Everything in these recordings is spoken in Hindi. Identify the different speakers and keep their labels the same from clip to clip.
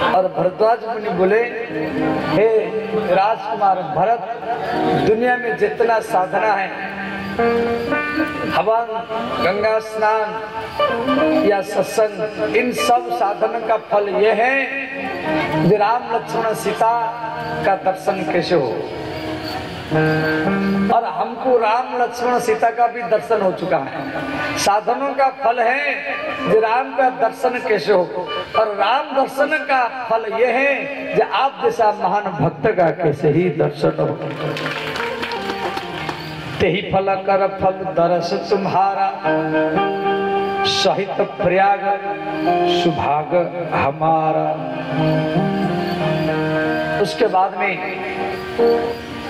Speaker 1: और भरद्वाज मुनि बोले, हे राजकुमार भरत, दुनिया में जितना साधना है, हवन, गंगा स्नान या सत्संग, इन सब साधन का फल यह है कि राम लक्ष्मण सीता का दर्शन कैसे हो। और हमको राम लक्ष्मण सीता का भी दर्शन हो चुका है। साधनों का फल है कि राम का दर्शन कैसे हो, और राम दर्शन का फल यह है कि आप जैसा महान भक्त का कैसे ही दर्शन हो। तेहि फल कर फल दरस तुम्हारा, सहित प्रयाग सुभाग हमारा। उसके बाद में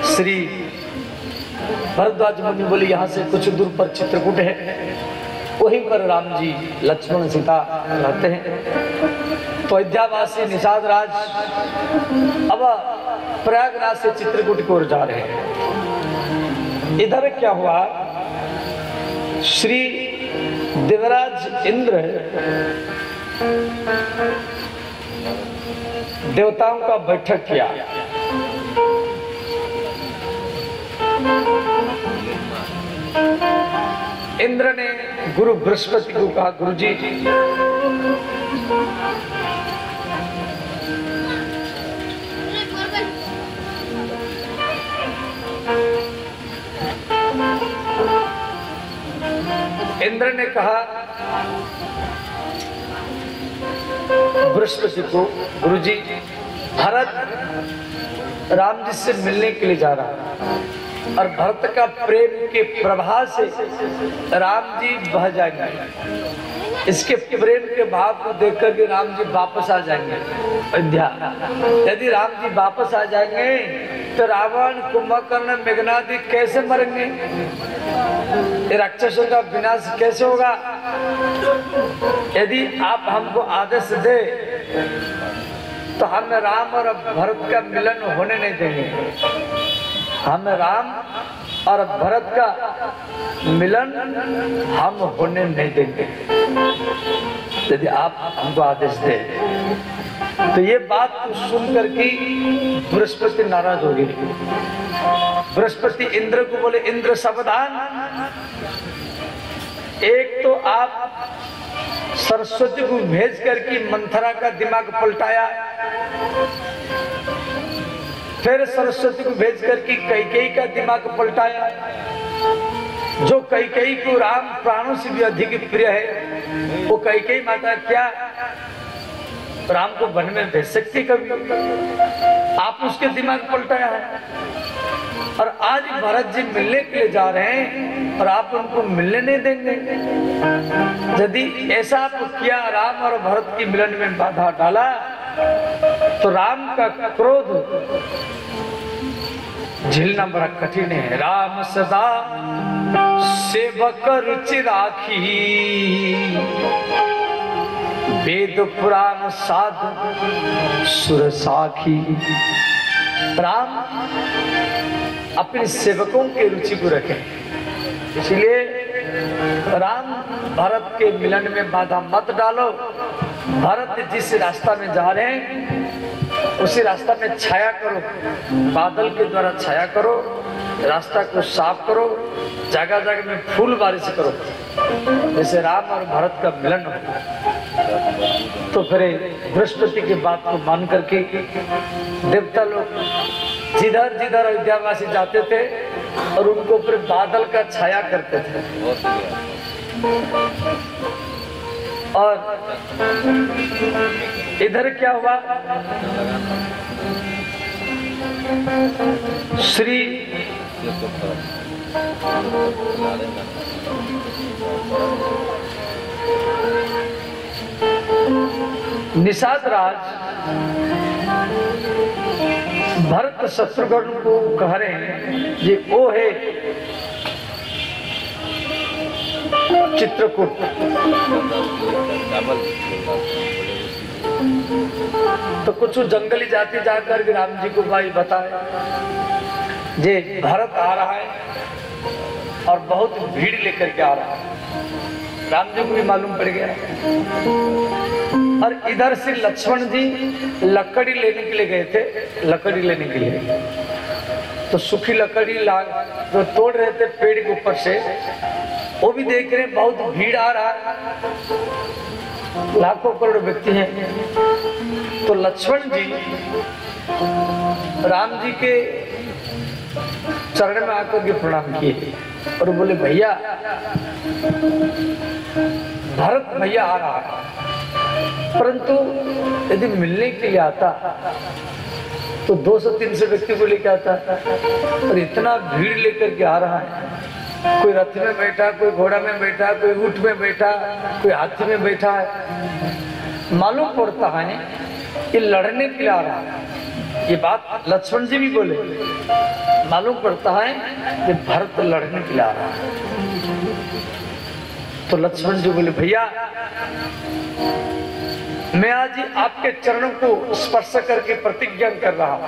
Speaker 1: श्री भरद्वाज मुनि बोले, यहाँ से कुछ दूर पर चित्रकूट है, वहीं पर राम जी लक्ष्मण सीता रहते हैं। तो अयोध्यावासी निषाद राज अब प्रयागराज से चित्रकूट की ओर जा रहे हैं। इधर क्या हुआ, श्री देवराज इंद्र देवताओं का बैठक किया। इंद्र ने गुरु बृहस्पति को कहा, गुरु जी इंद्र ने कहा बृहस्पति को, गुरु जी भरत राम जी से मिलने के लिए जा रहा है, और भरत का प्रेम के प्रभाव से राम जी बह जाएंगे। इसके प्रेम के भाव को देखकर के राम जी वापस आ जाएंगे अयोध्या। यदि राम जी वापस आ जाएंगे तो रावण, कुंभकर्ण, मेघनाद कैसे मरेंगे? राक्षसों का विनाश कैसे होगा? यदि आप हमको आदेश दे तो हम राम और भरत का मिलन होने नहीं देंगे। हम राम और भरत का मिलन हम होने नहीं देंगे यदि आप हमको आदेश दे। तो ये बात सुन करके बृहस्पति नाराज हो गए। बृहस्पति इंद्र को बोले, इंद्र सावधान, एक तो आप सरस्वती को भेज करके मंथरा का दिमाग पलटाया, फिर सरस्वती को भेज करके कैकेयी का दिमाग पलटाया। जो कैकेयी को राम प्राणों से भी अधिक प्रिय है, वो कैकेयी माता क्या राम को वन में भेज सकती? कभी आप उसके दिमाग पलटाया है। और आज भरत जी मिलने के लिए जा रहे हैं और आप उनको मिलने नहीं देंगे। यदि ऐसा आप किया, राम और भरत की मिलन में बाधा डाला, तो राम का क्रोध झेलना बड़ा कठिन है। राम सदा सेवक रुचि राखी, वेद पुराण साध सुर साखी। राम अपने सेवकों के रुचि को रखें, इसलिए राम भरत के मिलन में बाधा मत डालो। भरत जिस रास्ता में जा रहे हैं उसी रास्ता में छाया करो, बादल के द्वारा छाया करो, रास्ता को साफ करो, जगह जगह में फूल बारिश करो, जैसे राम और भरत का मिलन हो। तो फिर बृहस्पति की बात को मान करके देवता लोग जिधर जिधर अयोध्यावासी जाते थे और उनको फिर बादल का छाया करते थे। और इधर क्या हुआ, श्री निषाद राज भरत शत्रुघ्न को कह रहे हैं, ये वो है चित्रकूट। तो कुछ जंगली जाति जाकर के राम जी को भाई बताए, जे भरत आ रहा है और बहुत भीड़ लेकर के आ रहा है। राम जी को भी मालूम पड़ गया। और इधर से लक्ष्मण जी लकड़ी लेने के लिए गए थे, लकड़ी लेने के लिए। तो सूखी लकड़ी जो तोड़ रहे थे पेड़ के ऊपर से, वो भी देख रहे बहुत भीड़ आ रहा है, लाखों करोड़ व्यक्ति हैं। तो लक्ष्मण जी राम जी के चरण में आकर के प्रणाम किए और बोले भैया, भरत भैया आ रहा है, परंतु यदि मिलने के लिए आता तो 200-300 व्यक्ति को लेकर आता, और इतना भीड़ लेकर के आ रहा है, कोई रथ में बैठा, कोई घोड़ा में बैठा, कोई ऊंट में बैठा, कोई हाथी में बैठा है, मालूम पड़ता है ये लड़ने के लिए आ रहा है। ये बात लक्ष्मण जी भी बोले, मालूम पड़ता है कि भरत लड़ने के लिए आ रहा है। तो लक्ष्मण जी बोले भैया, मैं आज आपके चरणों को स्पर्श करके प्रतिज्ञा कर रहा हूं,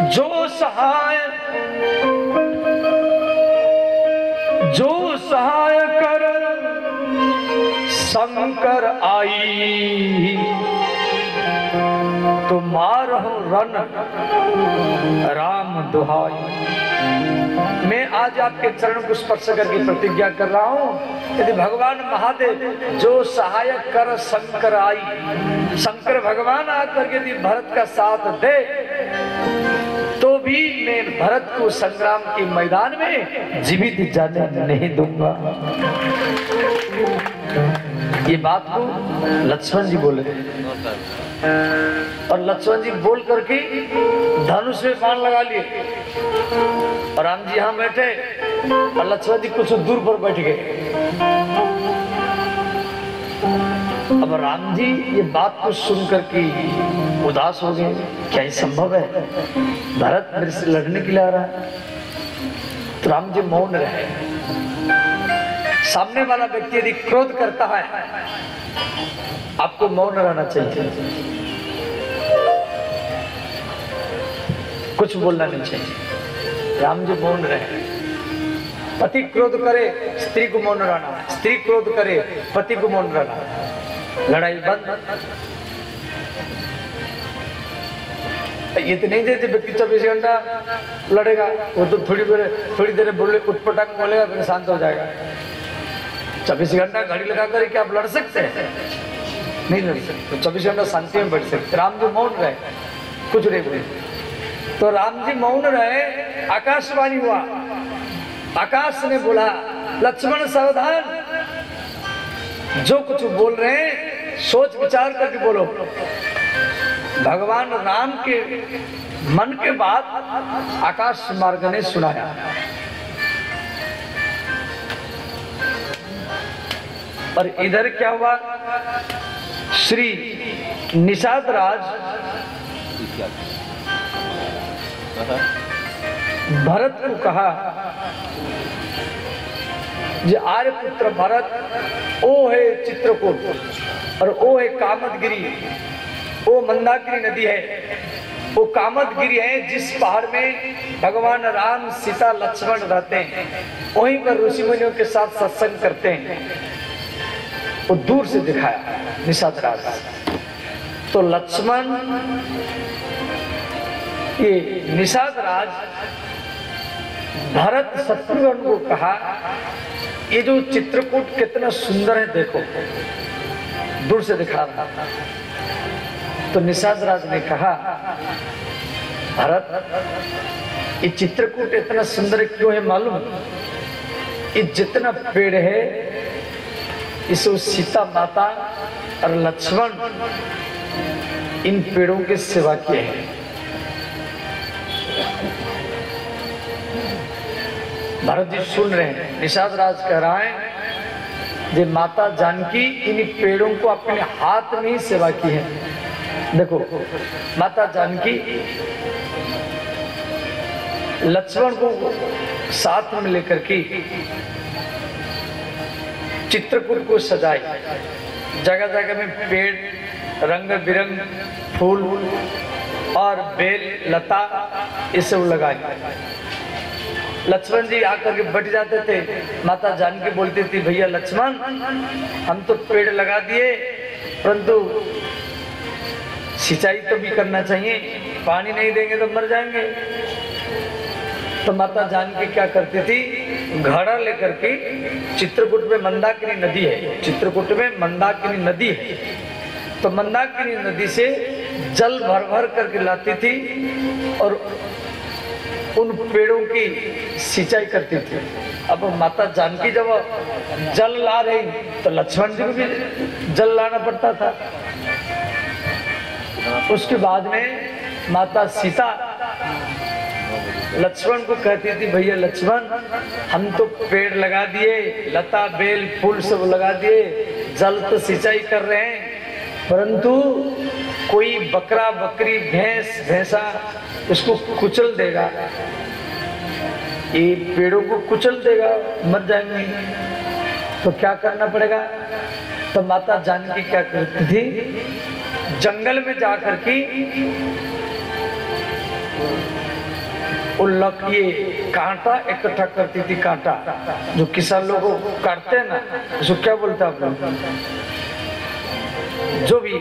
Speaker 1: जो सहाय कर शंकर आई, तो मारहु रन राम दुहाई। मैं आज आपके चरण को स्पर्श करके प्रतिज्ञा कर रहा हूं, यदि भगवान महादेव जो सहायक कर शंकर आई, शंकर भगवान आकर यदि भरत का साथ दे तो भी मैं भरत को संग्राम के मैदान में जीवित जाने नहीं दूंगा। ये बात को लक्ष्मण जी बोले, और लक्ष्मण जी बोल करके धनुष में बाण लगा लिए, और राम जी यहां बैठे और लक्ष्मण जी कुछ दूर पर बैठ गए। अब राम जी ये बात को सुनकर के उदास हो गए, क्या ये संभव है, भरत मेरे से लड़ने के लिए आ रहा है। तो राम जी मौन रहे। सामने वाला व्यक्ति यदि क्रोध करता है, आपको मौन रहना चाहिए, कुछ बोलना नहीं चाहिए। राम जी मौन रहे। पति क्रोध करे, स्त्री को मौन रहना, स्त्री क्रोध करे, पति को मौन रहना, लड़ाई बंद। ये तो नहीं देते व्यक्ति 24 घंटा लड़ेगा, वो तो थोड़ी देर बोले उठपटांग बोलेगा फिर शांत हो जाएगा। 24 घंटा घड़ी लगा कर क्या आप लड़ सकते हैं? नहीं लड़ सकते। 24 घंटा शांति में बैठ सकते। राम जी मौन रहे, कुछ नहीं बोले। तो राम जी मौन रहे, आकाशवाणी हुआ, आकाश ने बोला लक्ष्मण सावधान, जो कुछ बोल रहे हैं सोच विचार करके बोलो। भगवान राम के मन के बात आकाश मार्ग ने सुनाया। और इधर क्या हुआ, श्री निषाद राज भरत को कहा, जे आर्यपुत्र भरत ओ है चित्रकूट और ओ है कामदगिरी, वो मंदाकिनी नदी है, वो कामदगिरी है जिस पहाड़ में भगवान राम सीता लक्ष्मण रहते हैं, वहीं पर ऋषि मुनियों के साथ सत्संग करते हैं। वो दूर से दिखाया निषाद राज। तो लक्ष्मण, ये निषाद राज भरत शत्रुघ्न को कहा, ये जो चित्रकूट कितना सुंदर है देखो, दूर से दिखा रहा था। तो निषाद राज ने कहा, भरत ये चित्रकूट इतना सुंदर क्यों है मालूम? ये जितना पेड़ है इसको सीता माता और लक्ष्मण इन पेड़ों की सेवा किए हैं। भरत जी सुन रहे हैं, निषाद राज कह रहा है जे माता जानकी इन पेड़ों को अपने हाथ में ही सेवा की है। देखो माता जानकी लक्ष्मण को साथ में लेकर के चित्रकूट को सजाई, जगह जगह में पेड़, रंग बिरंग फूल और बेल लता ये सब लगाई। लक्ष्मण जी आकर के बैठ जाते थे, माता जानकी बोलती थी भैया लक्ष्मण हम तो पेड़ लगा दिए परंतु सिंचाई तो भी करना चाहिए, पानी नहीं देंगे तो मर जाएंगे। तो माता जानकी क्या करती थी, घड़ा लेकर के, चित्रकूट में मंदाकिनी नदी है, चित्रकूट में मंदाकिनी नदी है, तो मंदाकिनी नदी से जल भर भर करके लाती थी और उन पेड़ों की सिंचाई करती थी। अब माता जानकी जब जल ला रही तो लक्ष्मण जी को भी जल लाना पड़ता था। उसके बाद में माता सीता लक्ष्मण को कहती थी, भैया लक्ष्मण, हम तो पेड़ लगा दिए, लता बेल फूल सब लगा दिए, जल तो सिंचाई कर रहे हैं, परंतु कोई बकरा बकरी भैंस भैंसा इसको कुचल देगा, ये पेड़ों को कुचल देगा, मर जाएंगे, तो क्या करना पड़ेगा। तो माता जानकी क्या करती थी, जंगल में जाकर के उल्लक ये कांटा इकट्ठा करती थी, कांटा जो किसान लोगों को काटते हैं ना, उसको क्या बोलते हैं आप लोग, जो भी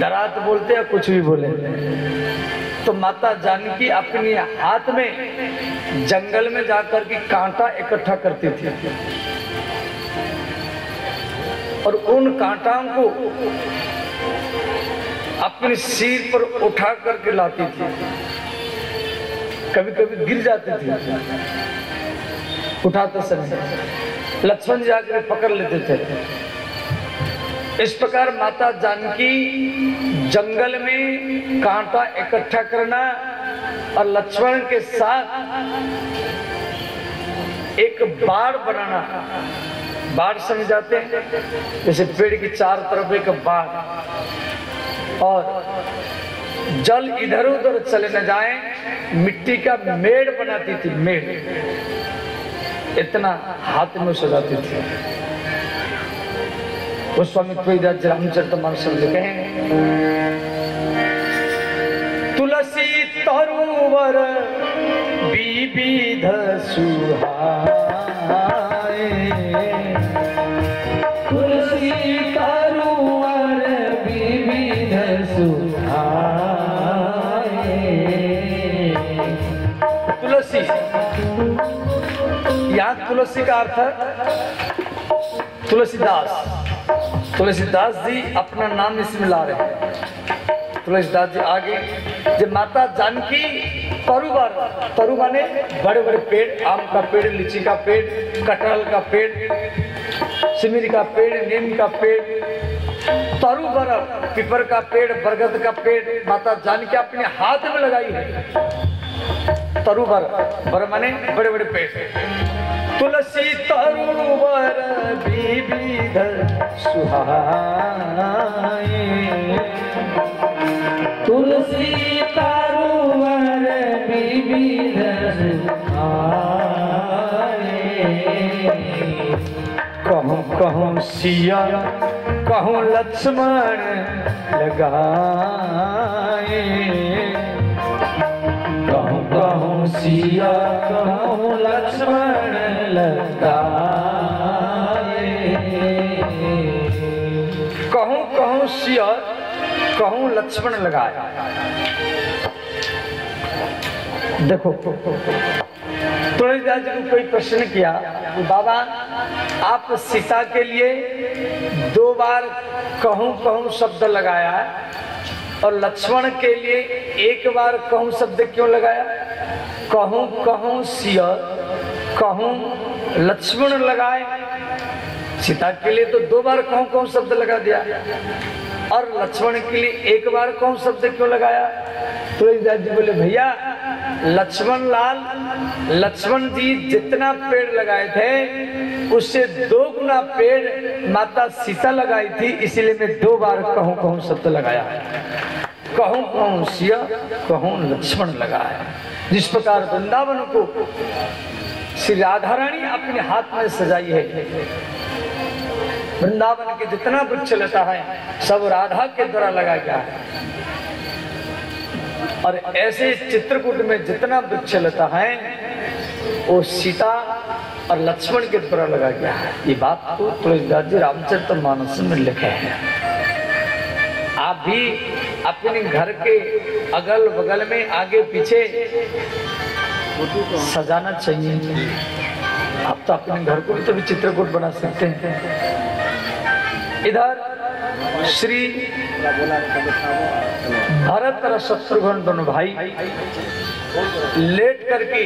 Speaker 1: दरात बोलते हैं, कुछ भी बोले। तो माता जानकी अपने हाथ में जंगल में जाकर के कांटा इकट्ठा करती थी और उन कांटाओं को अपने सिर पर उठा करके लाती थी, कभी कभी गिर जाती थी उठाते समय, लक्ष्मण जी आकर पकड़ लेते थे। इस प्रकार माता जानकी जंगल में कांटा इकट्ठा करना और लक्ष्मण के साथ एक बाड़ बनाना, बाड़ समझ जाते हैं, जैसे पेड़ की चारों तरफ एक बाड़, और जल इधर उधर चले न जाए, मिट्टी का मेड़ बनाती थी, मेड़ इतना हाथ में सजाती थी। गोस्वामी तुलसीदास रामचरितमानस में लिखे हैं, तुलसी तरुवर विविध सुहाए, तुलसी तरुवर विविध सुहाए। तुलसी, यहाँ तुलसी का अर्थ है तुलसीदास। तुलसीदास जी अपना नाम इसमें ला रहे हैं। तुलसीदास जी आगे, जब माता जानकी तरुवर, तरु माने बड़े बड़े पेड़, आम का पेड़, लीची का पेड़, कटहल का पेड़, सिमिर का पेड़, नीम का पेड़, तरुवर पीपर का पेड़, बरगद का पेड़ माता जानकी अपने हाथ में लगाई है। तरुवर बर माने बड़े बड़े पेड़, तुलसी तरुवर विविध सुहाए, तुलसी तरुवर विविध सुहाए। कहूँ कहूँ सिया कहूँ लक्ष्मण लगाए, कहूँ कहूँ सिया कहूँ लक्ष्मण लगाए, कहूँ कहूँ सिया कहूँ लक्ष्मण लगाए। देखो तुलसीदास जी को कोई प्रश्न किया, बाबा आप सीता के लिए 2 बार कहूँ कहूँ शब्द लगाया और लक्ष्मण के लिए 1 बार कहूँ शब्द क्यों लगाया। कहूँ कहूँ सिय कहूँ लक्ष्मण लगाए, सीता के लिए तो 2 बार कहूँ कहूँ शब्द लगा दिया और लक्ष्मण के लिए 1 बार कहूँ शब्द क्यों लगाया। तुलसीदास जी बोले, भैया लक्ष्मण लाल, लक्ष्मण जी जितना पेड़ लगाए थे उससे 2 गुना पेड़ माता सीता लगाई थी, इसीलिए मैं 2 बार कहूँ कहूँ शब्द लगाया है। कहूँ कहूँ सिया कहूँ लक्ष्मण लगाया। जिस प्रकार वृंदावन को श्री राधा रानी अपने हाथ में सजाई है, वृंदावन के जितना वृक्ष लता है सब राधा के द्वारा लगाया गया है, और ऐसे चित्रकूट में जितना वृक्ष लता है वो सीता और लक्ष्मण के द्वारा लगाया गया है। ये बात तो तुलसीदास जी रामचरितमानस में लिखे हैं। आप भी अपने घर के अगल बगल में आगे पीछे सजाना चाहिए। आप तो अपने घर को भी तो भी चित्रकूट बना सकते हैं। इधर श्री भरत और शत्रुघ्न दोनों भाई लेट करके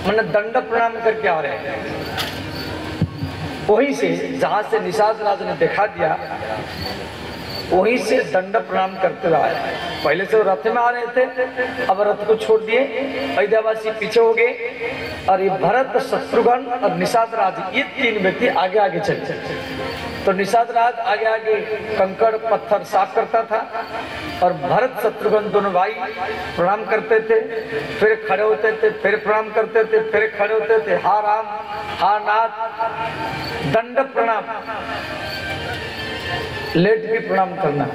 Speaker 1: मैंने दंड प्रणाम करके आ रहे हैं। वहीं से जहां से निषाद राज ने दिखा दिया वहीं से दंड प्रणाम करते हुए आए। पहले से वो रथ में आ रहे थे, अब रथ को छोड़ दिए, अयोध्यावासी पीछे हो गए और ये भरत शत्रुघ्न और निषाद राज ये तीन व्यक्ति आगे आगे चले। तो निषाद राज आगे आगे कंकड़ पत्थर साफ करता था और भरत शत्रुघ्न दोनों भाई प्रणाम करते थे, फिर खड़े होते थे, फिर प्रणाम करते थे, फिर खड़े होते थे। हा राम हा नाथ, दंड प्रणाम, लेट के प्रणाम करना।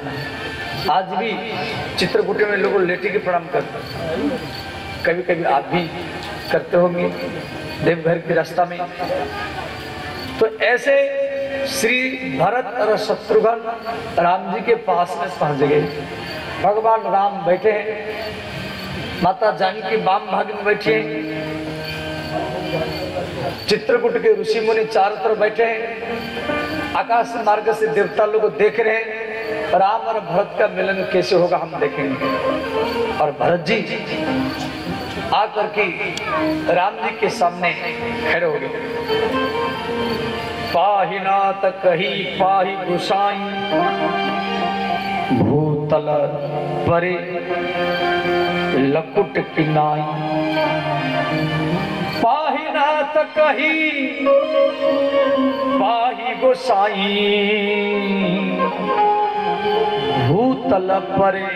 Speaker 1: आज भी चित्रकूट में लोग लेटी के प्रणाम करते हैं। कभी कभी आप भी करते होंगे देवघर के रास्ता में। तो ऐसे श्री भरत और शत्रुघ्न राम जी के पास में पहुंच गए। भगवान राम बैठे हैं, माता जानकी वाम भाग में बैठी है, चित्रकूट के ऋषि मुनि चारों तरफ बैठे हैं, आकाश मार्ग से देवता लोग देख रहे हैं राम और भरत का मिलन कैसे होगा हम देखेंगे। और भरत जी आकर के राम जी के सामने खड़े हो गए। पाहि नाथ कही पाहि गोसाई, भूतल परे लकुट किनाई। पाहि नाथ कही पाहि गोसाई, भूतल परे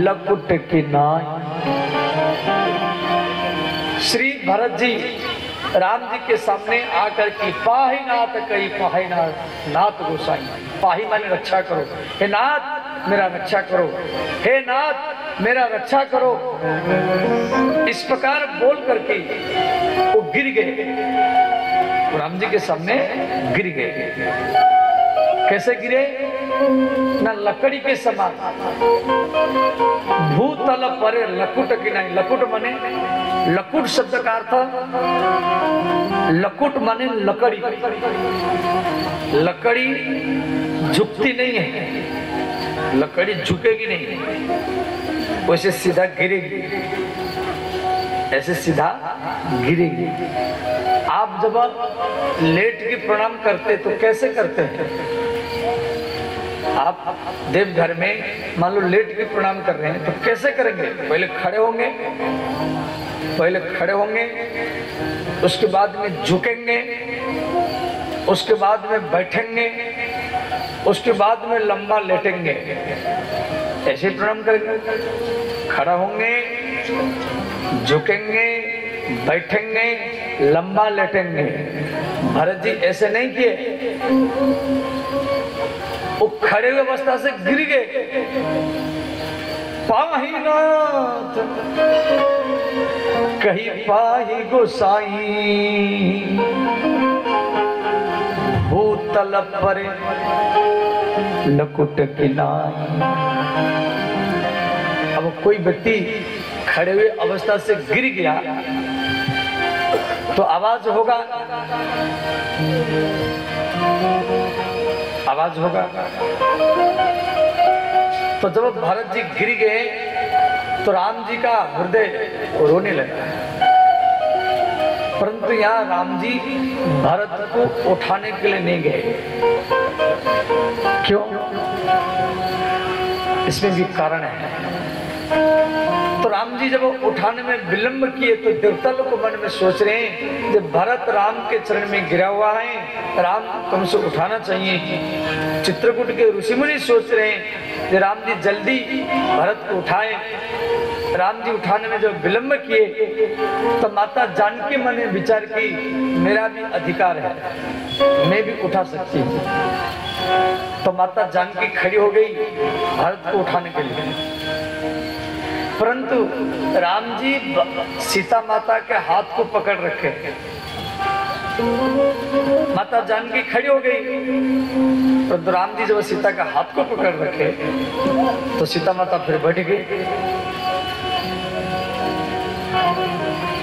Speaker 1: लकुट किनाई। श्री भरत जी राम जी के सामने आकर के पाहि नाथ कही पाहि नाथ गोसाई। पाहि माने रक्षा करो, हे नाथ मेरा रक्षा करो, हे नाथ मेरा रक्षा करो। इस प्रकार बोल करके वो गिर गए, राम जी के सामने गिर गए। कैसे गिरे? न लकड़ी के समान, भूतल परे लकुट किनाई। लकुट माने, लकुट शब्द का अर्थ, लकुट माने लकड़ी। लकड़ी झुकती नहीं है, लकड़ी झुकेगी नहीं, वैसे सीधा गिरेगी, ऐसे सीधा गिरेगी। आप जब लेट के प्रणाम करते तो कैसे करते हैं? आप देवघर में मान लो लेट के प्रणाम कर रहे हैं तो कैसे करेंगे? पहले खड़े होंगे, पहले खड़े होंगे, उसके बाद में झुकेंगे, उसके बाद में बैठेंगे, उसके बाद में लंबा लेटेंगे। ऐसे प्रणाम करेंगे, खड़ा होंगे, झुकेंगे, बैठेंगे, लंबा लेटेंगे। भरत जी ऐसे नहीं किए, वो खड़े हुए अवस्था से गिर गए। पाहि नाथ कही पाहि गोसाई, भूतल परे लकुट किनाई। अब कोई व्यक्ति खड़े हुए अवस्था से गिर गया तो आवाज होगा, आवाज होगा। तो जब भरत जी गिर गए तो राम जी का हृदय रोने लगा। परंतु यहाँ राम जी भरत को उठाने के लिए नहीं गए। क्यों? इसमें भी कारण है। तो राम जी जब उठाने में विलंब किए तो देवता लोग को मन में सोच रहे हैं जब भरत राम के चरण में गिरा हुआ है, राम को हमसे उठाना चाहिए। चित्रकूट के ऋषि मुनि सोच रहे हैं कि राम जी जल्दी भरत को उठाए। राम जी उठाने में जब विलंब किए तो माता जानकी मन में विचार की मेरा भी अधिकार है, मैं भी उठा सकती हूँ। तो माता जानकी खड़ी हो गई भरत को उठाने के लिए। परंतु राम जी सीता माता के हाथ को पकड़ रखे, माता जानकी खड़ी हो गई। परंतु राम जी जब सीता का हाथ को पकड़ रखे तो सीता माता फिर बैठ गई।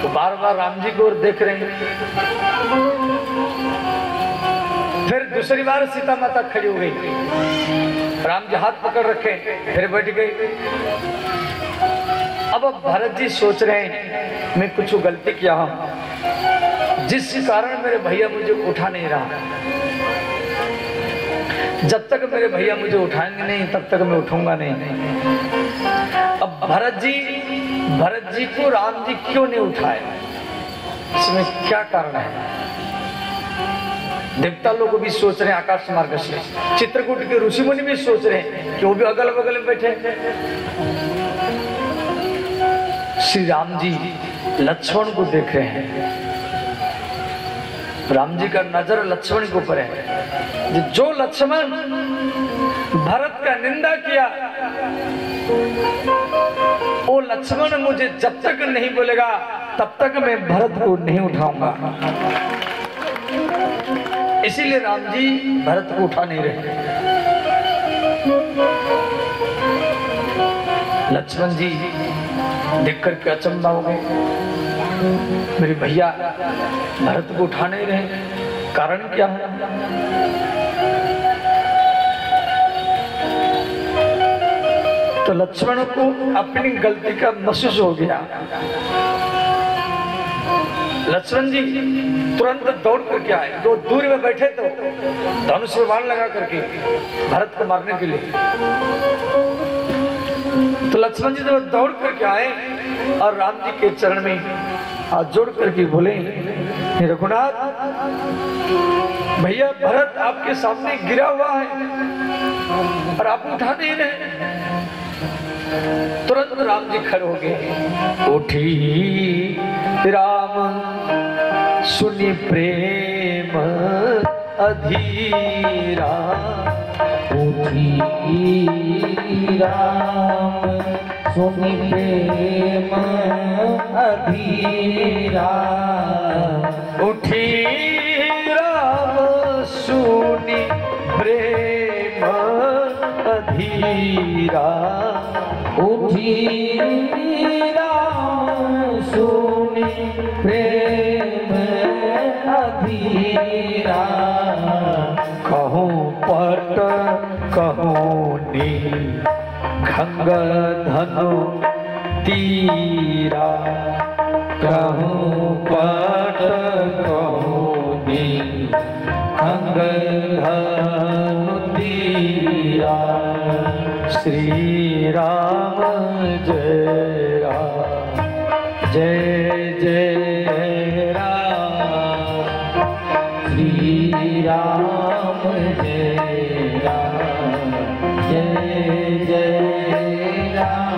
Speaker 1: तो बार बार राम जी को देख रहे हैं। फिर दूसरी बार सीता माता खड़ी हो गई, राम जी हाथ पकड़ रखे, फिर बैठ गई। अब भरत जी सोच रहे हैं मैं कुछ गलती किया हूं जिस कारण मेरे भैया मुझे उठा नहीं रहा। जब तक मेरे भैया मुझे उठाएंगे नहीं तब तक मैं उठूंगा नहीं। अब भरत जी को राम जी क्यों नहीं उठाए, इसमें क्या कारण है? देवता लोग भी सोच रहे हैं, आकाश मार्ग से चित्रकूट के ऋषि मुनि भी सोच रहे हैं कि वो भी अगल बगल में बैठे। श्री राम जी लक्ष्मण को देख रहे हैं। राम जी का नजर लक्ष्मण के ऊपर है। जो लक्ष्मण भरत का निंदा किया वो लक्ष्मण मुझे जब तक नहीं बोलेगा तब तक मैं भरत को नहीं उठाऊंगा। इसीलिए राम जी भरत को उठा नहीं रहे। लक्ष्मण जी देख करके अचंभा हो गए, मेरे भैया भरत को उठा नहीं रहे, कारण क्या है? तो लक्ष्मण को अपनी गलती का महसूस हो गया। लक्ष्मण जी तुरंत दौड़ करके आए। जो दूर में बैठे तो धनुष में बाण लगा करके भरत को मारने के लिए। तो लक्ष्मण जी जब दौड़ करके आए और राम जी के चरण में हाथ जोड़ करके बोले, रघुनाथ भैया भरत आपके सामने गिरा हुआ है और आप उठा नहीं रहे। तुरंत राम जी खड़े हो गए। उठी राम सुनी प्रेम अधीरा,
Speaker 2: उठी राम सुनी प्रेम अधीरा,
Speaker 1: उठी राम सुनी प्रेम अधीरा,
Speaker 2: उठी राम सुनी प्रेम अधीरा,
Speaker 1: कहूँ पट कहूँ नी खंग धनु तीरा,
Speaker 2: कहूँ पट कहूँ नी खंग धनु तीरा,
Speaker 1: श्री राम जय राम जय जय राम,
Speaker 2: श्री राम जय राम जय जय राम।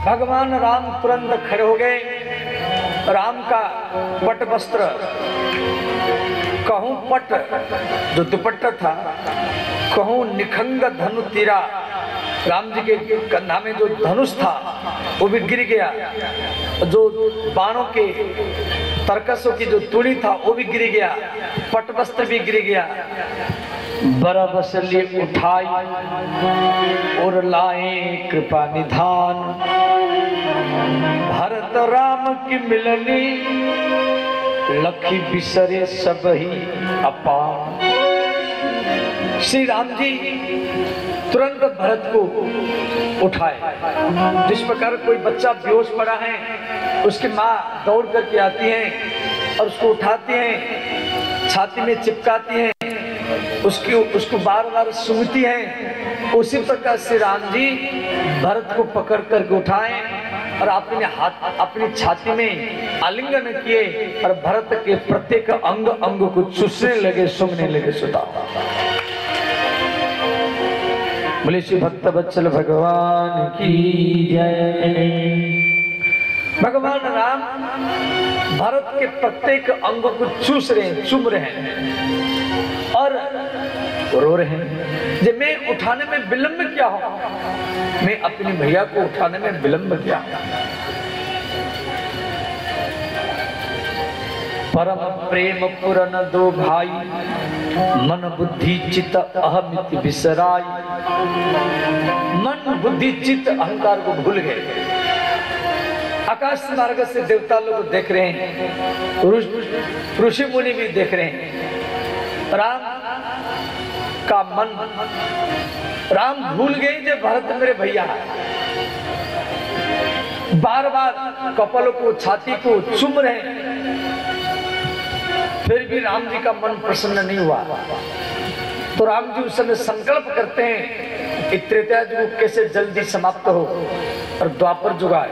Speaker 1: भगवान राम तुरंत खड़े हो गए। राम का पट वस्त्र, कहूँ पट जो दुपट्टा था, कहूँ निखंग धनु तीरा, राम जी के कंधा में जो धनुष था वो भी गिर गया। जो बाणों के तरकसों की जो तुड़ी था वो भी गिर गया, पटवस्त्र भी गिर गया। बरबसली उठाई और लाए कृपा निधान, भरत राम की मिलनी लखी बिसरे सब ही अपान। श्री राम जी तुरंत भरत को उठाए। जिस प्रकार कोई बच्चा बेहोश पड़ा है, उसकी माँ दौड़ करके आती है और उसको उठाती है, छाती में चिपकाती है, उसको बार बार सूंघती है, उसी प्रकार से राम जी भरत को पकड़ करके उठाए और अपने हाथ अपनी छाती में आलिंगन किए और भरत के प्रत्येक अंग अंग को चूसने लगे, सूंघने लगे। सुधा बोले श्री भक्त वत्सल भगवान की जय। भगवान राम भरत के प्रत्येक अंग को चूस रहे हैं, चूम रहे हैं और रो रहे हैं। जब मैं उठाने में विलंब किया हो, मैं अपने भैया को उठाने में विलंब किया। परम प्रेम पुरन दो भाई, मन बुद्धि चित्त अहमिति बिसराई। मन बुद्धि चित्त अहंकार को भूल गए। आकाश मार्ग से देवता लोग देख रहे हैं, ऋषि मुनि भी देख रहे हैं। राम का मन, राम भूल गए जब भरत मेरे भैया है। बार बार कपाल को, छाती को चूम रहे हैं, फिर भी राम जी का मन प्रसन्न नहीं हुआ। तो राम जी उस समय संकल्प करते हैं कि त्रेता युग कैसे जल्दी समाप्त हो और द्वापर युग आए।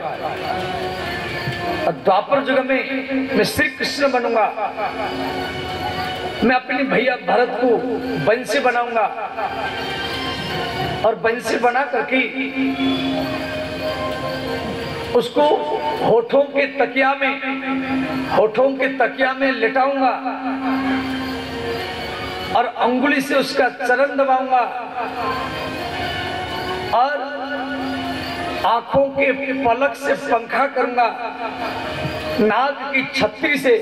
Speaker 1: और द्वापर युग में मैं श्री कृष्ण बनूंगा, मैं अपने भैया भरत को बंसी बनाऊंगा और बंसी बना करके उसको होठों के तकिया में लेटाऊंगा और अंगुली से उसका चरण दबाऊंगा और आंखों के पलक से पंखा करूंगा, नाक की छतरी से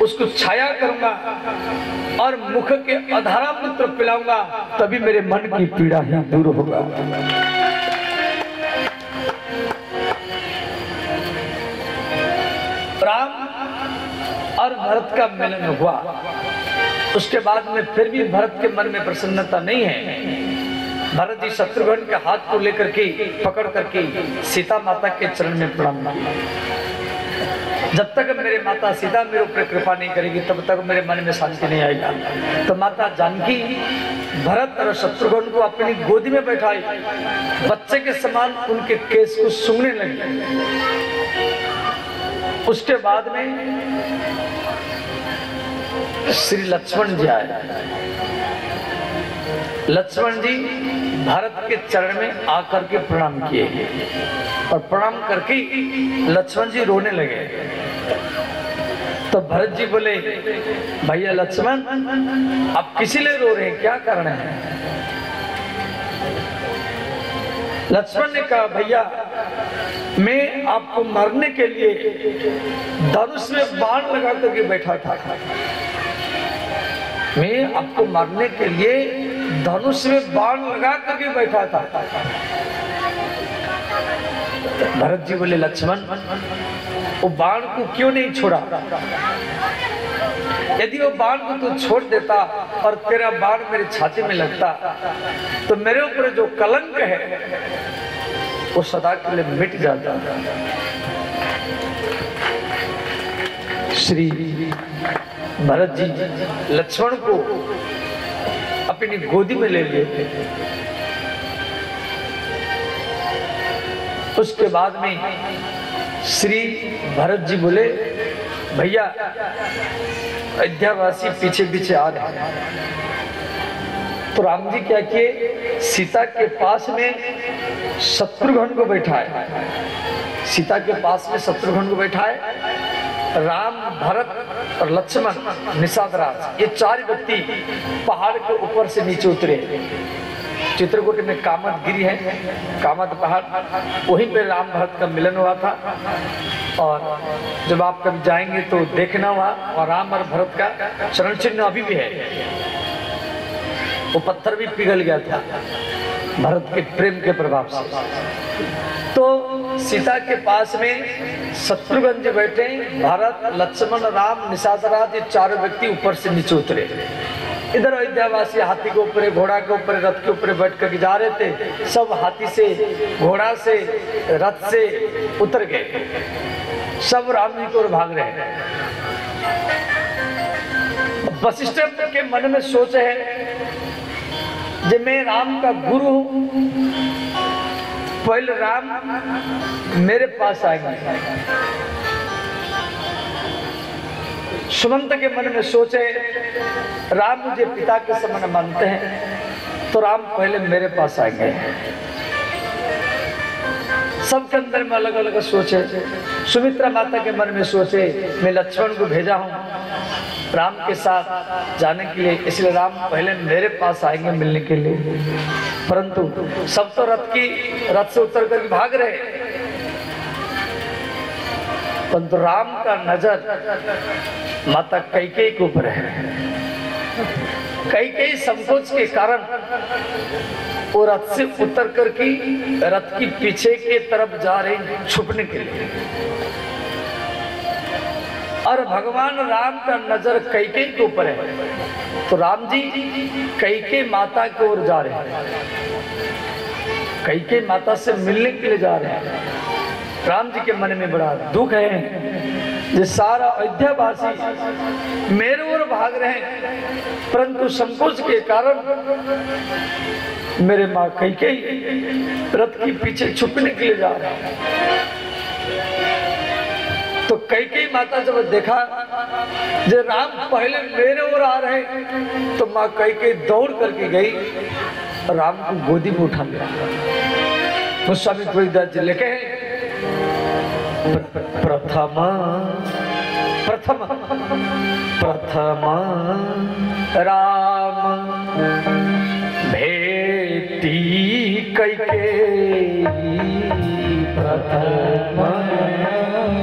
Speaker 1: उसको छाया करूंगा और मुख के अधारा मूत्र पिलाऊंगा, तभी मेरे मन की पीड़ा ही दूर होगा। राम और भरत का मिलन हुआ। उसके बाद में फिर भी भरत के मन में प्रसन्नता नहीं है। भरत जी शत्रुघ्न के हाथ को लेकर के पकड़ करके सीता माता के चरण में प्रणाम किया। जब तक मेरे माता सीता मेरे ऊपर कृपा नहीं करेगी तब तक मेरे मन में शांति नहीं आएगा। तो माता जानकी भरत और शत्रुघ्न को अपनी गोदी में बैठाई, बच्चे के समान उनके केस को सूंघने लगी। उसके बाद में श्री लक्ष्मण जी आए। लक्ष्मण जी भरत के चरण में आकर के प्रणाम किए और प्रणाम करके लक्ष्मण जी रोने लगे। तो भरत जी बोले, भैया लक्ष्मण आप किसी लिए रो रहे हैं, क्या कारण है? लक्ष्मण ने कहा, भैया मैं आपको मारने के लिए धनुष में बाण लगा करके बैठा था। मैं आपको मारने के लिए धनुष में बाण लगा करके बैठा था। भरत जी बोले, लक्ष्मण वो बाण को क्यों नहीं छोड़ा? यदि वो बाण को तू छोड़ देता और तेरा बाण मेरे छाती में लगता तो मेरे ऊपर जो कलंक है वो सदा के लिए मिट जाता। श्री भरत जी लक्ष्मण को अपनी गोदी में ले लिए। उसके बाद में श्री भरत जी बोले, भैया अयोध्यावासी पीछे पीछे आ रहे हैं। तो राम जी क्या किए, सीता के पास में शत्रुघ्न को बैठाए। सीता के पास में शत्रुघ्न को बैठाए। राम, भरत और लक्ष्मण, निषाद राज, ये चार व्यक्ति पहाड़ के ऊपर से नीचे उतरे चित्रकूट में कामत गिरी है, कामत पहाड़, वहीं पे राम भरत का मिलन हुआ था। और जब आप कभी जाएंगे तो देखना हुआ, और राम और भरत का चरण चिन्ह अभी भी है। वो पत्थर भी पिघल गया था भरत के प्रेम के प्रभाव से। तो सीता के पास में शत्रुघ्न जी बैठे, भरत, लक्ष्मण, राम, निशाचराज, ये चारों व्यक्ति ऊपर से नीचे उतरे। इधर अयोध्यावासी हाथी के ऊपर, घोड़ा के ऊपर, रथ के ऊपर बैठ कर जा रहे थे। सब हाथी से, घोड़ा से, रथ से उतर गए, सब राम जी की ओर भाग रहे हैं। वशिष्ठ के मन में सोच है, जब मैं राम का गुरु हूं, पहले राम मेरे पास आएंगे। सुमंत के मन में सोचे, राम मुझे पिता के समान मानते हैं, तो राम पहले मेरे पास आएंगे। सबके अंदर में अलग अलग सोचे। सुमित्रा माता के मन में सोचे, मैं लक्ष्मण को भेजा हूं राम के साथ जाने के लिए, इसलिए राम पहले मेरे पास आएंगे मिलने के लिए। परंतु सब तो रथ से उतर कर भाग रहे, परंतु राम का नजर माता कैकेयी के ऊपर है। कैकेयी संकोच के कारण वो रथ से उतर कर की रथ की पीछे के तरफ जा रही छुपने के लिए, और भगवान राम का नजर कैकेयी के ऊपर है। तो राम जी कैकेयी माता की ओर जा रहे हैं, कैकेयी माता से मिलने के लिए जा रहे हैं। राम जी के मन में बड़ा दुख है, ये सारा अयोध्यावासी मेरे ओर भाग रहे हैं, परंतु संकोच के कारण मेरे माँ कैकेयी रथ के पीछे छुपने के लिए जा रहे हैं। तो कैकेयी माता जब देखा जो राम पहले मेरे ओर आ रहे, तो माँ कैकेयी दौड़ करके गई, राम को गोदी में उठा लिया। गोस्वामी तुलसीदास जी लिखे हैं, प्रथम राम भेटी कैकेयी, प्रथम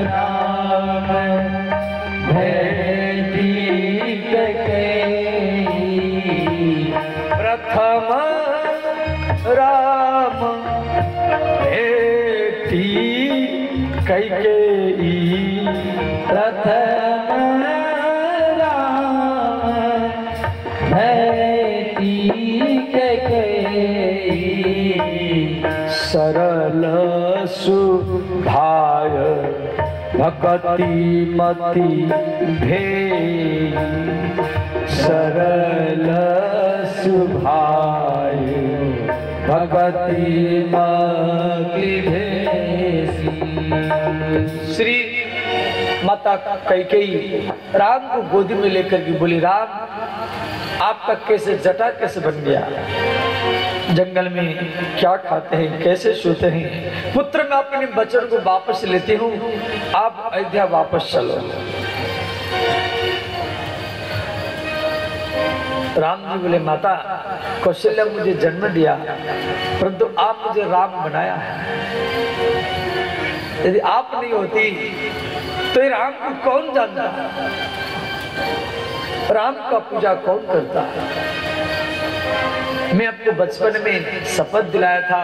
Speaker 1: राम भेटी कैकेयी, प्रथम राम भेटी कैकेयी,
Speaker 2: प्रथम राम भेटी कैकेयी,
Speaker 1: सरल सुभाय भक्ति मति भेई, सरल सुभाय भक्ति मति भेई। श्री माता कैकेयी राम को गोदी में लेकर के बोली, राम आपका कैसे जटा कैसे बन गया, जंगल में क्या खाते हैं, कैसे सोते हैं। पुत्र मैं अपने बचन को वापस लेती हूँ, आप अयोध्या वापस चलो। राम जी बोले, माता कौशल्या मुझे जन्म दिया, परंतु आप मुझे राम बनाया है। यदि आप नहीं होती तो ये राम को कौन जानता, राम का पूजा कौन करता। मैं आपको बचपन में शपथ दिलाया था,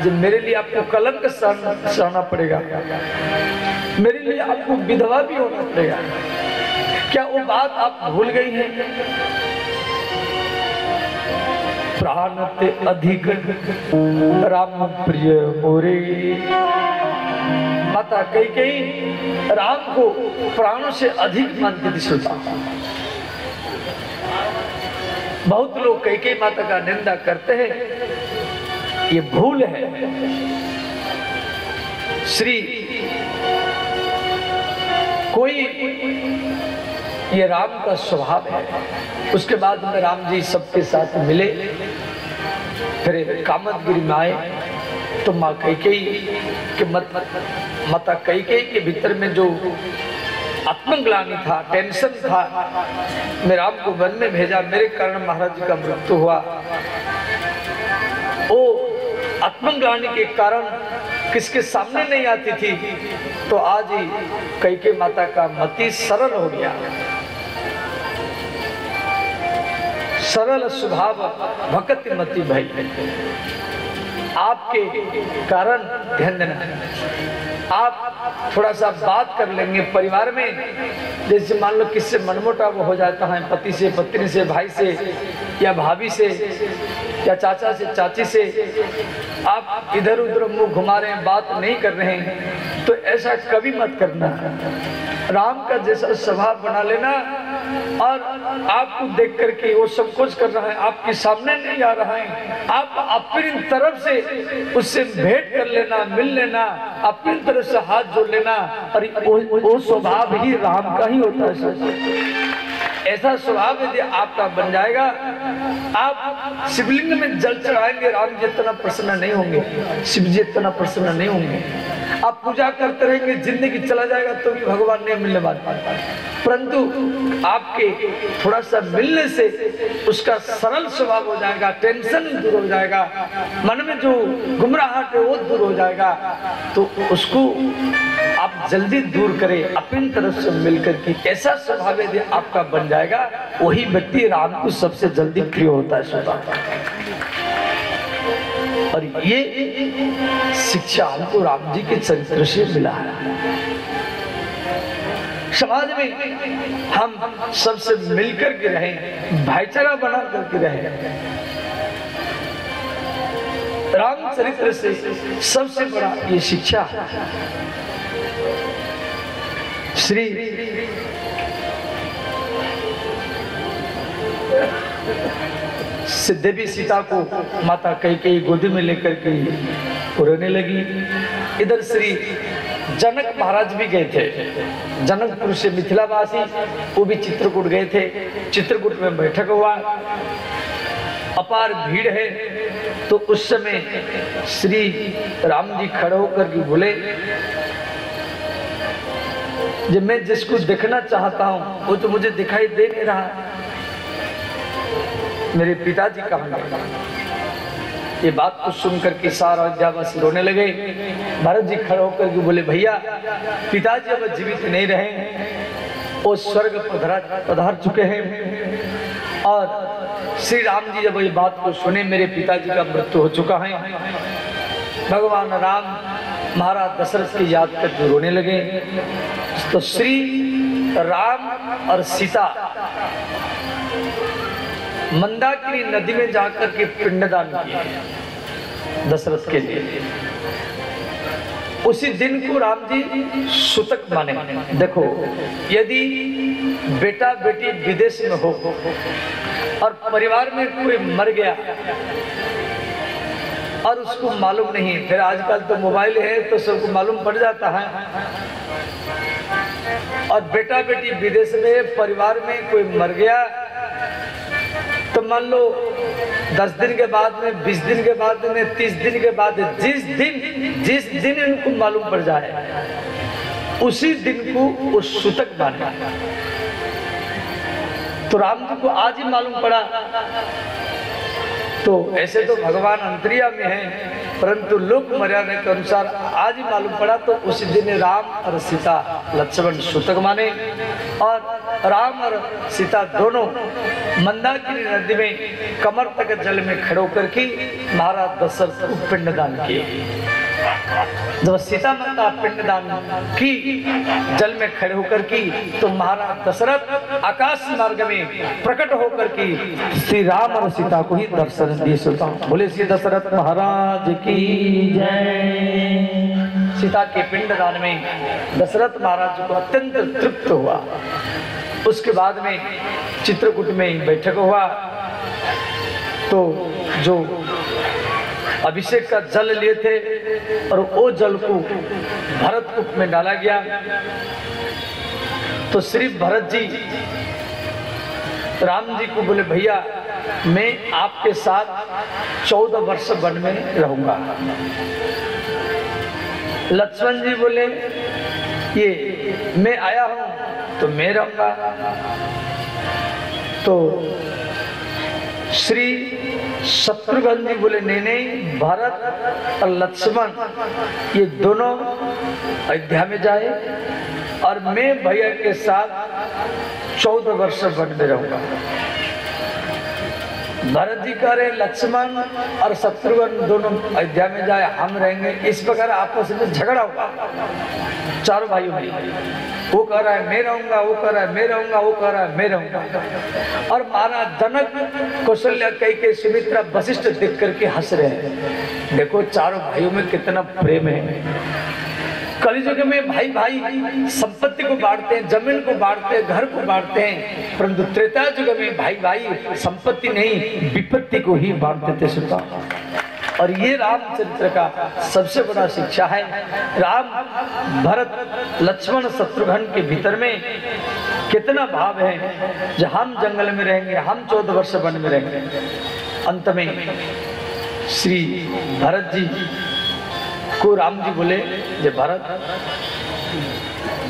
Speaker 1: जब मेरे लिए आपको कलंक सहना पड़ेगा, मेरे लिए आपको विधवा भी होना पड़ेगा। क्या वो बात आप भूल गई हैं? प्राण ते अधिक राम प्रिय मोरे। माता कैकेयी राम को प्राणों से अधिक मानती थी। सुधा बहुत लोग कैकेयी माता का निंदा करते हैं, ये भूल है। श्री कोई ये राम का स्वभाव है। उसके बाद में राम जी सबके साथ मिले, फिर कामतगिरी में आए तो माँ कैकेयी के माता कैकेयी के भीतर में जो आत्मग्लानि था, टेंशन था, मैं राम को वन में भेजा, मेरे कारण महाराज जी का मृत्यु हुआ। वो आत्मग्लानि के कारण किसके सामने नहीं आती थी, तो आज ही कैकेयी माता का मति सरल हो गया। सरल स्वभाव भक्ति मति भाई, आपके कारण ध्यान देना। आप थोड़ा सा बात कर लेंगे परिवार में, जैसे मान लो किससे मनमुटाव हो जाता है, पति से, पत्नी से, भाई से, या भाभी से, या चाचा से, चाची से, आप इधर उधर मुंह घुमा रहे हैं, बात नहीं कर रहे हैं, तो ऐसा कभी मत करना। राम का जैसा स्वभाव बना लेना, और आपको देख करके वो सब कुछ कर रहा है, आपके सामने नहीं आ रहा है, आप अपनी तरफ से उससे भेंट कर लेना, मिल लेना, अपनी तरफ से हाथ जोड़ लेना, और वो स्वभाव ही राम का ही होता है। ऐसा स्वभाव यदि आपका बन जाएगा, आप शिवलिंग में जल चढ़ाएंगे, राम जी इतना प्रसन्न नहीं होंगे, शिव जी इतना प्रसन्न नहीं होंगे। आप पूजा करते रहेंगे, जिंदगी चला जाएगा तो भी भगवान नहीं मिलने वाले, परंतु आपके थोड़ा सा मिलने से उसका सरल स्वभाव हो जाएगा, टेंशन दूर हो जाएगा, मन में जो गुमराहट है वो दूर हो जाएगा, तो उसको आप जल्दी दूर करें अपनी तरफ से मिलकर के। ऐसा स्वभाव यदि आपका बन जाएगा, वही व्यक्ति राम को सबसे जल्दी प्रिय होता है स्वभाव। और ये शिक्षा हमको राम जी के चरित्र से मिला है। समाज में हम सबसे मिलकर के रहें, भाईचारा बना करके रहें। राम चरित्र से सबसे बड़ा ये शिक्षा है। श्री देवी सीता को माता कैकेयी गोदी में लेकर के रोने लगी। इधर श्री जनक महाराज भी गए थे, जनकपुर से मिथिलावासी, वो भी चित्रकूट गए थे। चित्रकूट में बैठक हुआ, अपार भीड़ है, तो उस समय श्री राम जी खड़े होकर के बोले, जब मैं जिसको देखना चाहता हूं वो तो मुझे दिखाई दे नहीं रहा, मेरे पिताजी कहाँ गए? ये बात को सुनकर के सारा अयोध्यावासी रोने लगे। भरत जी खड़े होकर के बोले, भैया पिताजी अब जीवित नहीं रहे, वो स्वर्ग पधार चुके हैं। और श्री राम जी जब ये बात को सुने, मेरे पिताजी का मृत्यु हो चुका है, भगवान राम महाराज दशरथ की याद करके रोने लगे। तो श्री राम और सीता मंदाकिनी नदी में जाकर के पिंडदान किए दशरथ के लिए। उसी दिन को राम जी सूतक माने। देखो, यदि बेटा बेटी विदेश में हो और परिवार में कोई मर गया और उसको मालूम नहीं, फिर आजकल तो मोबाइल है तो सबको मालूम पड़ जाता है, और बेटा बेटी विदेश में परिवार में कोई मर गया, तो मान लो 10 दिन के बाद में, 20 दिन के बाद में, 30 दिन के बाद, जिस दिन इनको मालूम पड़ जाए उसी दिन को वो सूतक माने। तो राम जी को आज ही मालूम पड़ा। तो ऐसे तो भगवान अंतर्यामी में है, परंतु लोक मर्यादा के अनुसार आज ही मालूम पड़ा, तो उसी दिन राम और सीता लक्ष्मण सूतक माने। और राम और सीता दोनों मंदाकिनी नदी में कमर तक जल में खड़े होकर के महाराज दशरथ को पिंडदान किए। जब सीता माता पिंडदान की जल में खड़े होकर की, तो महाराज दशरथ आकाश मार्ग में प्रकट होकर की श्री राम और सीता को ही दर्शन दिए। सुनता हूँ, बोले श्री दशरथ महाराज की जय। सीता के पिंडदान में दशरथ महाराज को अत्यंत तृप्त हुआ। उसके बाद में चित्रकूट में बैठक हुआ, तो जो अभिषेक का जल लिए थे और वो जल को भरत कूप में डाला गया। तो श्री भरत जी राम जी को बोले, भैया मैं आपके साथ 14 वर्ष वन में रहूंगा। लक्ष्मण जी बोले, ये मैं आया हूं तो मैं रहूंगा। तो श्री शत्रुघ्न जी बोले नहीं नहीं, भरत और लक्ष्मण ये दोनों अयोध्या में जाए और मैं भैया के साथ 14 वर्ष वन में रहूंगा। भरत जी कह रहे लक्ष्मण और शत्रुघ्न दोनों अयोध्या में जाए, हम रहेंगे। इस प्रकार आपस में झगड़ा हुआ चारों भाइयों में। वो कह रहा है मैं रहूंगा, वो कह रहा है मैं रहूंगा, वो कह रहा है मैं रहूंगा। और महाराज जनक, कौशल्या, कैकेयी, सुमित्रा, वशिष्ठ देख करके हंस रहे हैं। देखो चारों भाइयों में कितना प्रेम है। कलियुग में भाई भाई संपत्ति को बांटते हैं, जमीन को बांटते हैं, घर को बांटते हैं, परंतु त्रेता युग में भाई भाई संपत्ति नहीं विपत्ति को ही बांटते थे सुनता। और ये रामचरित्र का सबसे बड़ा शिक्षा है। राम, भरत, लक्ष्मण, शत्रुघ्न के भीतर में कितना भाव है। जो हम जंगल में रहेंगे, हम 14 वर्ष वन में रहेंगे। अंत में श्री भरत जी को राम जी बोले, जे भरत,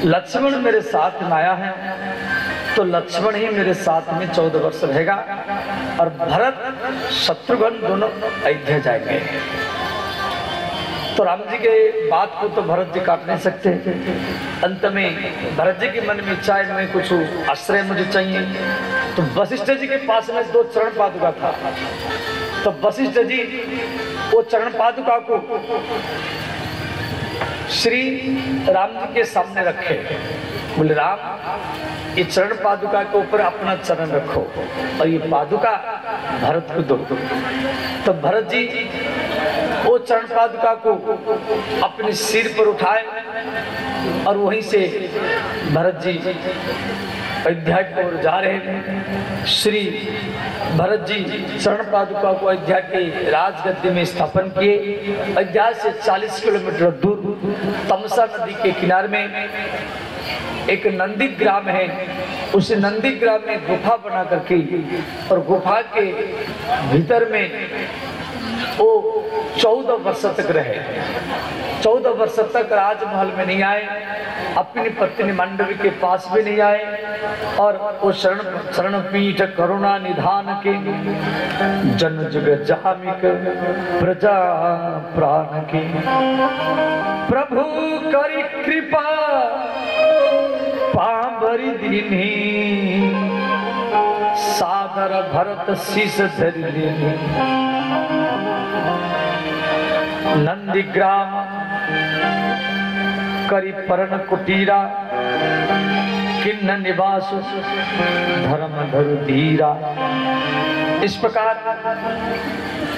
Speaker 1: लक्ष्मण मेरे साथ में आया है तो लक्ष्मण ही मेरे साथ में 14 वर्ष रहेगा और भरत शत्रुघ्न दोनों अयोध्या जाएंगे। तो राम जी के बात को तो भरत जी काट नहीं सकते। अंत में भरत जी के मन में इच्छा है मैं कुछ आश्रय मुझे चाहिए। तो वशिष्ठ जी के पास में 2 चरण पादुका था। तो वशिष्ठ जी वो चरण पादुका को श्री राम जी के सामने रखे। बोले राम, ये चरण पादुका के ऊपर अपना चरण रखो और ये पादुका भरत को दो। तो भरत जी वो चरण पादुका को अपने सिर पर उठाए और वहीं से भरत जी अयोध्या की ओर जा रहे हैं। श्री भरत जी चरण पादुका को अयोध्या के राजगद्दी में स्थापन किए। अयोध्या से 40 किलोमीटर दूर तमसा नदी के किनारे में एक नंदी ग्राम है। उस नंदी ग्राम में गुफा बना करके और गुफा के भीतर में वो 14 वर्ष तक रहे। 14 वर्ष तक राजमहल में नहीं आए, अपनी पत्नी मंडवी के पास भी नहीं आए और वो शरण पीठ करुणा निधान के जन जुग जामिक प्रजा प्राण के प्रभु करी कृपा पांबरी दीनी सादर भरत शीस धरि लेनी। नंदीग्राम करी परण कुटीरा किन्न निवास धर्म धरु धीरा। इस प्रकार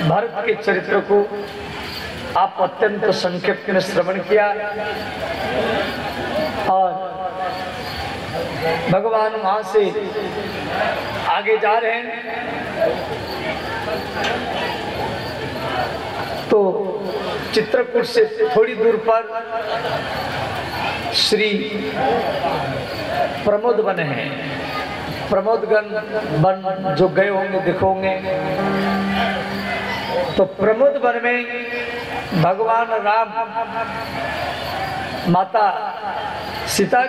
Speaker 1: भरत के चरित्र को आप अत्यंत संक्षिप्त में श्रवण किया और भगवान वहां से आगे जा रहे हैं। तो चित्रकूट से थोड़ी दूर पर श्री प्रमोद वन है। प्रमोदगन वन जो गए होंगे देखोगे। तो प्रमोद वन में भगवान राम, माता सीता